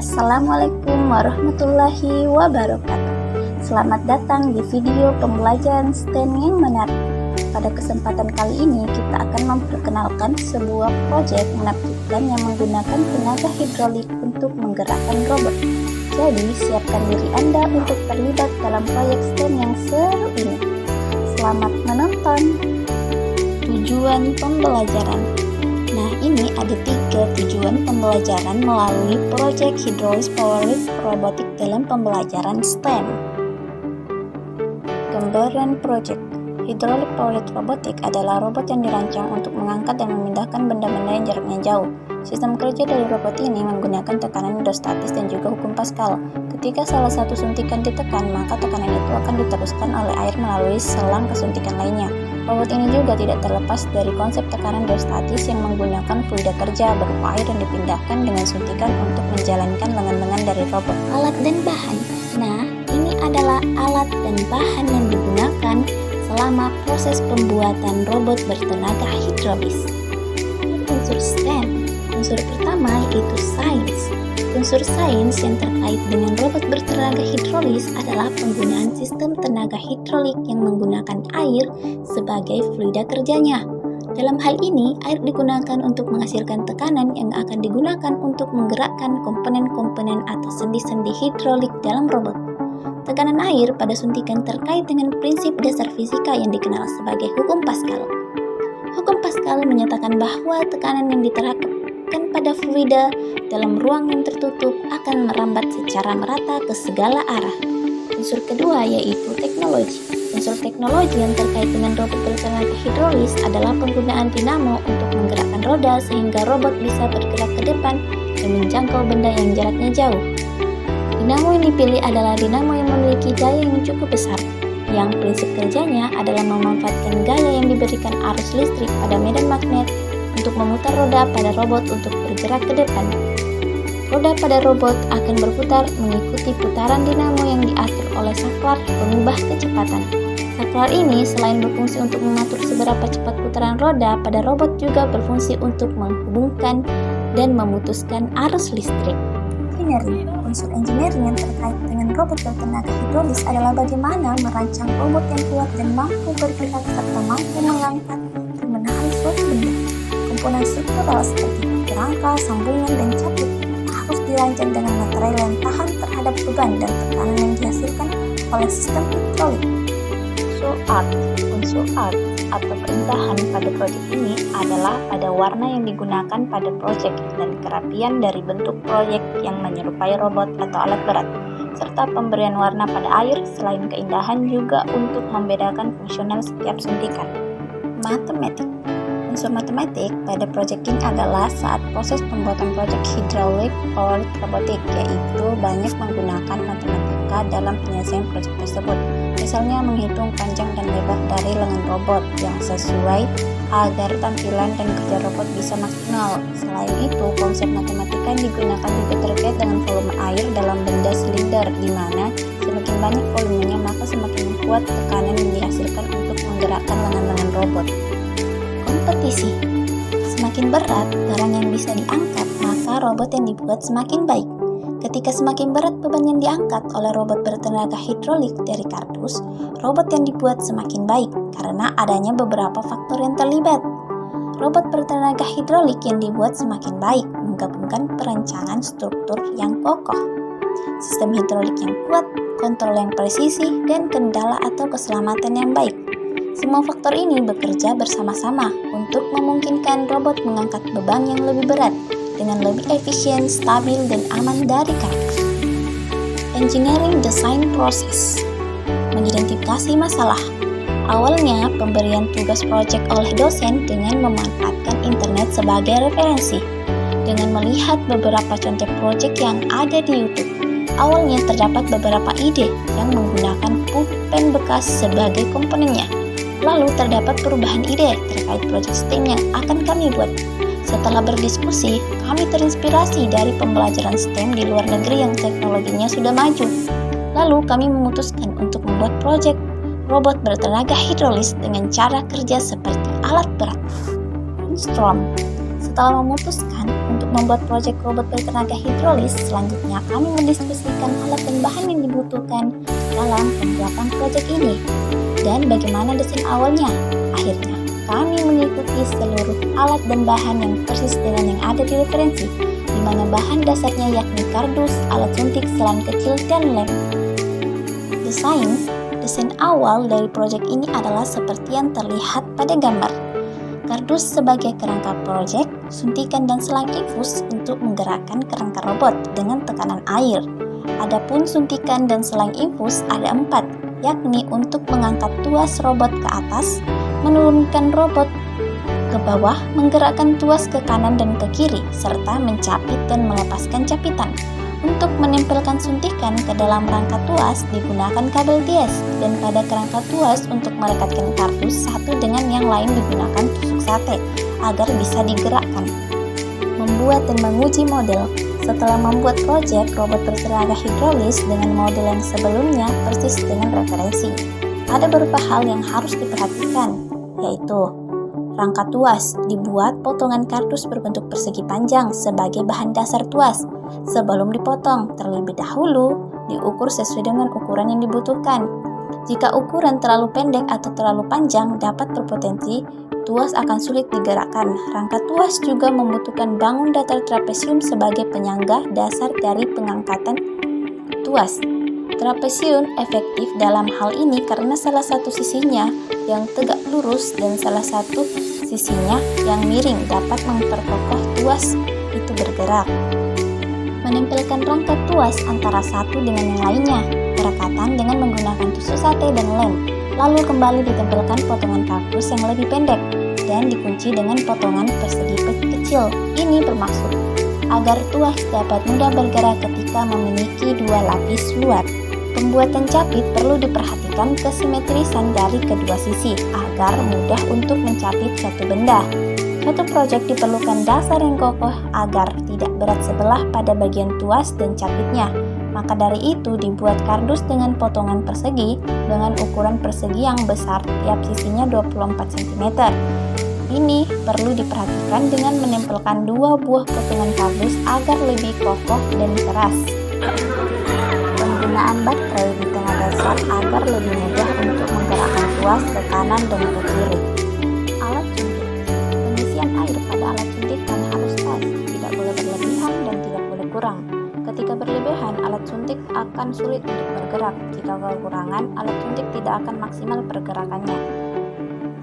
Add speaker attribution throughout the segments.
Speaker 1: Assalamualaikum warahmatullahi wabarakatuh. Selamat datang di video pembelajaran STEM yang menarik. Pada kesempatan kali ini kita akan memperkenalkan sebuah proyek menakjubkan yang menggunakan tenaga hidrolik untuk menggerakkan robot. Jadi siapkan diri Anda untuk terlibat dalam proyek STEM yang seru ini. Selamat menonton. Tujuan pembelajaran. Nah, ini ada 3 tujuan pembelajaran melalui proyek Hydraulic Powered Robotic dalam pembelajaran STEM. Gambaran proyek. Hydraulic Powered Robotic adalah robot yang dirancang untuk mengangkat dan memindahkan benda-benda yang jaraknya jauh. Sistem kerja dari robot ini menggunakan tekanan hidrostatis dan juga hukum Pascal. Ketika salah satu suntikan ditekan, maka tekanan itu akan diteruskan oleh air melalui selang kesuntikan lainnya. Robot ini juga tidak terlepas dari konsep tekanan hidrostatis yang menggunakan fluida kerja berupa air yang dipindahkan dengan suntikan untuk menjalankan lengan-lengan dari robot. Alat dan bahan. Nah, ini adalah alat dan bahan yang digunakan selama proses pembuatan robot bertenaga hidrolis. Unsur STEM. Unsur pertama yaitu sains. Unsur sains yang terkait dengan robot bertenaga hidrolis adalah penggunaan sistem tenaga hidrolik yang menggunakan air sebagai fluida kerjanya. Dalam hal ini, air digunakan untuk menghasilkan tekanan yang akan digunakan untuk menggerakkan komponen-komponen atau sendi-sendi hidrolik dalam robot. Tekanan air pada suntikan terkait dengan prinsip dasar fisika yang dikenal sebagai hukum Pascal. Hukum Pascal menyatakan bahwa tekanan yang diterapkan pada fluida dalam ruang yang tertutup akan merambat secara merata ke segala arah. Unsur kedua yaitu teknologi. Unsur teknologi yang terkait dengan robot bertenaga hidrolis adalah penggunaan dinamo untuk menggerakkan roda sehingga robot bisa bergerak ke depan dan menjangkau benda yang jaraknya jauh. Dinamo yang dipilih adalah dinamo yang memiliki daya yang cukup besar, yang prinsip kerjanya adalah memanfaatkan gaya yang diberikan arus listrik pada medan magnet untuk memutar roda pada robot untuk bergerak ke depan. Roda pada robot akan berputar mengikuti putaran dinamo yang diatur oleh saklar pengubah kecepatan. Saklar ini selain berfungsi untuk mengatur seberapa cepat putaran roda pada robot juga berfungsi untuk menghubungkan dan memutuskan arus listrik. Engineering. Unsur engineering yang terkait dengan robot bertenaga hidrolis adalah bagaimana merancang robot yang kuat dan mampu bergerak serta mampu mengangkat dan menahan suatu benda. Komponen struktural seperti kerangka, sambungan, dan catut harus dirancang dengan material yang tahan terhadap beban dan tekanan yang dihasilkan oleh sistem hidrolik. Unsur art atau keindahan pada proyek ini adalah pada warna yang digunakan pada proyek dan kerapian dari bentuk proyek yang menyerupai robot atau alat berat, serta pemberian warna pada air. Selain keindahan juga untuk membedakan fungsional setiap suntikan. Matematik. Unsur matematik pada proyek ini adalah saat proses pembuatan proyek Hydraulic Powered Robotic, yaitu banyak menggunakan matematika dalam penyelesaian proyek tersebut. Misalnya menghitung panjang dan lebar dari lengan robot yang sesuai agar tampilan dan kerja robot bisa maksimal. Selain itu, konsep matematika yang digunakan juga terkait dengan volume air dalam benda silinder, di mana semakin banyak volumenya maka semakin kuat tekanan yang dihasilkan untuk menggerakkan lengan-lengan robot. Kompetisi. Semakin berat barang yang bisa diangkat, maka robot yang dibuat semakin baik. Ketika semakin berat beban yang diangkat oleh robot bertenaga hidrolik dari kardus, robot yang dibuat semakin baik karena adanya beberapa faktor yang terlibat. Robot bertenaga hidrolik yang dibuat semakin baik menggabungkan perancangan struktur yang kokoh, sistem hidrolik yang kuat, kontrol yang presisi, dan kendala atau keselamatan yang baik. Semua faktor ini bekerja bersama-sama untuk memungkinkan robot mengangkat beban yang lebih berat dengan lebih efisien, stabil, dan aman dari kardus. Engineering Design Process. Mengidentifikasi masalah. Awalnya, pemberian tugas proyek oleh dosen dengan memanfaatkan internet sebagai referensi. Dengan melihat beberapa contoh proyek yang ada di YouTube, awalnya terdapat beberapa ide yang menggunakan pulpen bekas sebagai komponennya. Lalu terdapat perubahan ide terkait proyek STEM yang akan kami buat. Setelah berdiskusi, kami terinspirasi dari pembelajaran STEM di luar negeri yang teknologinya sudah maju. Lalu kami memutuskan untuk membuat proyek robot bertenaga hidrolis dengan cara kerja seperti alat berat. Brainstorm. Setelah memutuskan untuk membuat proyek robot bertenaga hidrolis, selanjutnya kami mendiskusikan alat dan bahan yang dibutuhkan dalam pembuatan proyek ini dan bagaimana desain awalnya. Akhirnya, kami mengikuti seluruh alat dan bahan yang persis dengan yang ada di referensi, di mana bahan dasarnya yakni kardus, alat suntik, selang kecil, dan lem. Desain awal dari proyek ini adalah seperti yang terlihat pada gambar. Kardus sebagai kerangka proyek, suntikan dan selang infus untuk menggerakkan kerangka robot dengan tekanan air. Adapun suntikan dan selang infus ada 4, yakni untuk mengangkat tuas robot ke atas, menurunkan robot ke bawah, menggerakkan tuas ke kanan dan ke kiri, serta mencapit dan melepaskan capitan. Untuk menempelkan suntikan ke dalam rangka tuas digunakan kabel dies, dan pada kerangka tuas untuk merekatkan kardus satu dengan yang lain digunakan tusuk sate agar bisa digerakkan. Membuat dan menguji model. Setelah membuat proyek robot bertenaga hidrolis dengan model yang sebelumnya persis dengan referensi, ada beberapa hal yang harus diperhatikan, yaitu rangka tuas dibuat potongan kardus berbentuk persegi panjang sebagai bahan dasar tuas. Sebelum dipotong, terlebih dahulu diukur sesuai dengan ukuran yang dibutuhkan. Jika ukuran terlalu pendek atau terlalu panjang, dapat berpotensi tuas akan sulit digerakkan. Rangka tuas juga membutuhkan bangun datar trapesium sebagai penyangga dasar dari pengangkatan tuas. Trapesium efektif dalam hal ini karena salah satu sisinya yang tegak lurus dan salah satu sisinya yang miring dapat memperkokoh tuas itu bergerak. Menempelkan rangka tuas antara satu dengan yang lainnya, perekatan dengan menggunakan tusuk sate dan lem, lalu kembali ditempelkan potongan kardus yang lebih pendek dan dikunci dengan potongan persegi kecil. Ini bermaksud agar tuas dapat mudah bergerak ketika memiliki 2 lapis luar. Pembuatan capit perlu diperhatikan kesimetrisan dari kedua sisi agar mudah untuk mencapit satu benda. Suatu proyek diperlukan dasar yang kokoh agar tidak berat sebelah pada bagian tuas dan capitnya. Maka dari itu dibuat kardus dengan potongan persegi dengan ukuran persegi yang besar, tiap sisinya 24 cm. Ini perlu diperhatikan dengan menempelkan 2 buah potongan kardus agar lebih kokoh dan keras. Penggunaan baterai di tengah dasar agar lebih mudah untuk menggerakkan tuas ke kanan dan ke kiri. Alat suntik. Pengisian air pada alat suntikan harus pas, tidak boleh berlebihan dan tidak boleh kurang. Ketika berlebihan, alat suntik akan sulit untuk bergerak. Jika kekurangan, alat suntik tidak akan maksimal pergerakannya.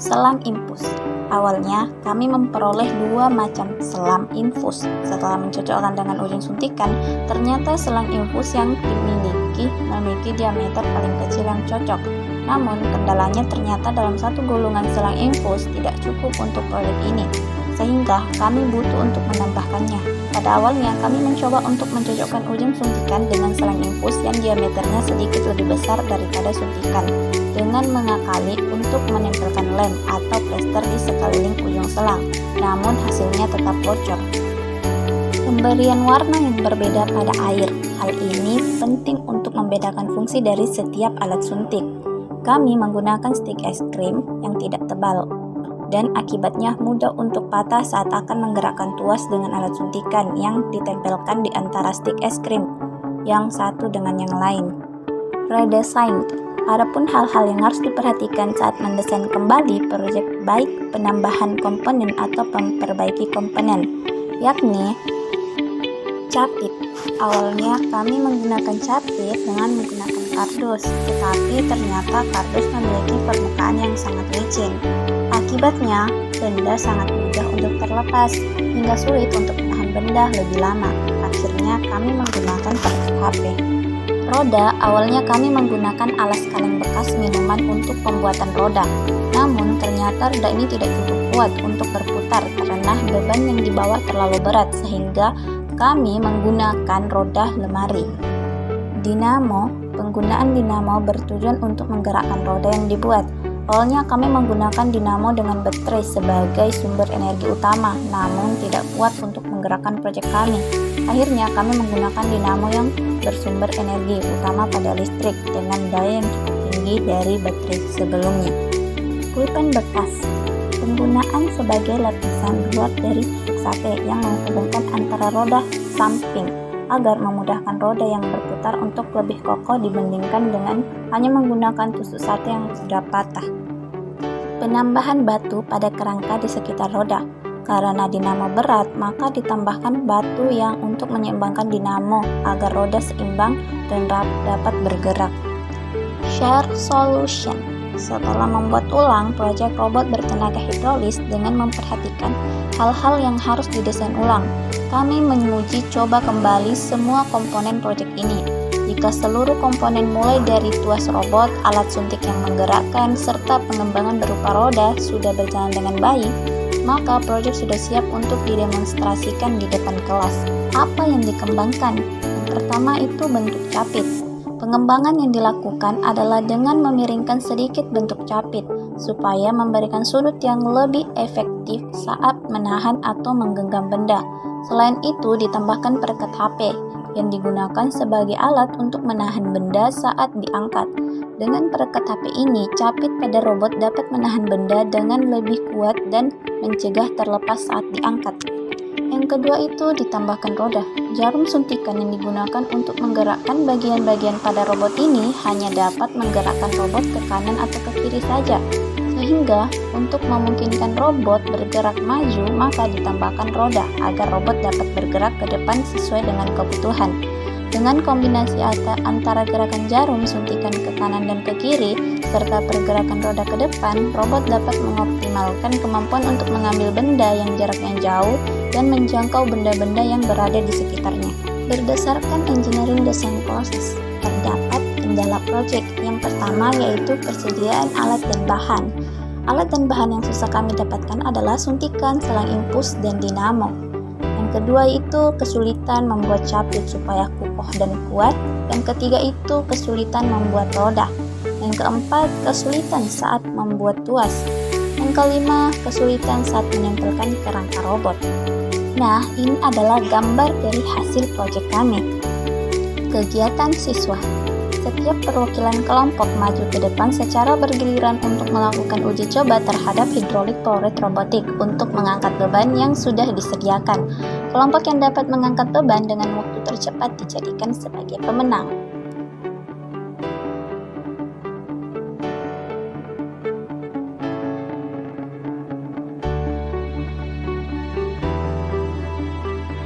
Speaker 1: Selang infus. Awalnya, kami memperoleh 2 macam selang infus. Setelah mencocokkan dengan ujung suntikan, ternyata selang infus yang memiliki diameter paling kecil yang cocok. Namun, kendalanya ternyata dalam satu gulungan selang infus tidak cukup untuk proyek ini, sehingga kami butuh untuk menambahkannya. Pada awalnya, kami mencoba untuk mencocokkan ujung suntikan dengan selang infus yang diameternya sedikit lebih besar daripada suntikan, dengan mengakali untuk menempelkan lem atau plester di sekeliling ujung selang, namun hasilnya tetap bocor. Pemberian warna yang berbeda pada air. Hal ini penting untuk membedakan fungsi dari setiap alat suntik. Kami menggunakan stik es krim yang tidak tebal, dan akibatnya mudah untuk patah saat akan menggerakkan tuas dengan alat suntikan yang ditempelkan di antara stik es krim yang satu dengan yang lain. Redesign. Adapun hal-hal yang harus diperhatikan saat mendesain kembali proyek, baik penambahan komponen atau memperbaiki komponen, yakni capit. Awalnya kami menggunakan capit dengan menggunakan kardus, tetapi ternyata kardus memiliki permukaan yang sangat licin. Akibatnya, benda sangat mudah untuk terlepas, hingga sulit untuk menahan benda lebih lama. Akhirnya kami menggunakan perkat HP. Roda. Awalnya kami menggunakan alas kaleng bekas minuman untuk pembuatan roda. Namun ternyata roda ini tidak cukup kuat untuk berputar karena beban yang dibawa terlalu berat, sehingga kami menggunakan roda lemari. Dinamo. Penggunaan dinamo bertujuan untuk menggerakkan roda yang dibuat. Awalnya kami menggunakan dinamo dengan baterai sebagai sumber energi utama, namun tidak kuat untuk menggerakkan proyek kami. Akhirnya kami menggunakan dinamo yang bersumber energi utama pada listrik dengan daya yang cukup tinggi dari baterai sebelumnya. Pulpen bekas. Penggunaan sebagai lapisan luar dari sate yang menghubungkan antara roda samping agar memudahkan roda yang berputar untuk lebih kokoh dibandingkan dengan hanya menggunakan tusuk sate yang sudah patah. Penambahan batu pada kerangka di sekitar roda. Karena dinamo berat, maka ditambahkan batu yang untuk menyeimbangkan dinamo agar roda seimbang dan dapat bergerak. Share solution. Setelah membuat ulang proyek robot bertenaga hidrolis dengan memperhatikan hal-hal yang harus didesain ulang, kami menguji coba kembali semua komponen proyek ini. Jika seluruh komponen mulai dari tuas robot, alat suntik yang menggerakkan, serta pengembangan berupa roda sudah berjalan dengan baik, maka proyek sudah siap untuk didemonstrasikan di depan kelas. Apa yang dikembangkan? Yang pertama itu bentuk capit. Pengembangan yang dilakukan adalah dengan memiringkan sedikit bentuk capit, supaya memberikan sudut yang lebih efektif saat menahan atau menggenggam benda. Selain itu, ditambahkan perekat HP, yang digunakan sebagai alat untuk menahan benda saat diangkat. Dengan perekat HP ini, capit pada robot dapat menahan benda dengan lebih kuat dan mencegah terlepas saat diangkat. Yang kedua itu ditambahkan roda. Jarum suntikan yang digunakan untuk menggerakkan bagian-bagian pada robot ini hanya dapat menggerakkan robot ke kanan atau ke kiri saja. Sehingga untuk memungkinkan robot bergerak maju, maka ditambahkan roda agar robot dapat bergerak ke depan sesuai dengan kebutuhan. Dengan kombinasi antara gerakan jarum suntikan ke kanan dan ke kiri, serta pergerakan roda ke depan, robot dapat mengoptimalkan kemampuan untuk mengambil benda yang jaraknya jauh dan menjangkau benda-benda yang berada di sekitarnya. Berdasarkan engineering design process, terdapat kendala proyek. Yang pertama yaitu persediaan alat dan bahan. Alat dan bahan yang susah kami dapatkan adalah suntikan, selang impuls, dan dinamo. Yang kedua itu kesulitan membuat capit supaya kokoh dan kuat. Yang ketiga itu kesulitan membuat roda. Yang keempat kesulitan saat membuat tuas. Yang kelima kesulitan saat menempelkan kerangka robot. Nah, ini adalah gambar dari hasil proyek kami. Kegiatan siswa. Setiap perwakilan kelompok maju ke depan secara bergiliran untuk melakukan uji coba terhadap hidrolik powered robotik untuk mengangkat beban yang sudah disediakan. Kelompok yang dapat mengangkat beban dengan waktu tercepat dijadikan sebagai pemenang.